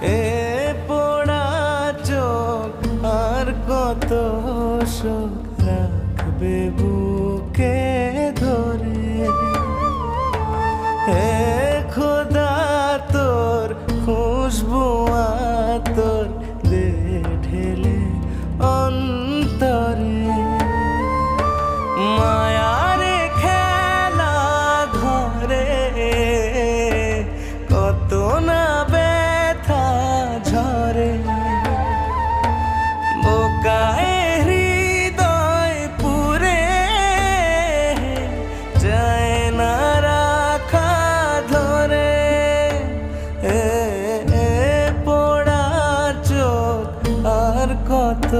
এ পোড়া চোখ আর কত শোক রাখবে বুকে ধরে। হে খোদা তোর খুশবু তোর দে ঢেলে অন্তরে। মায়ারে খেলা ঘরে কত না ব্যথা ঝরে। বোকায় হৃদয় পুরে যায় না রাখা ধরে। এ পোড়া চোখ আর কত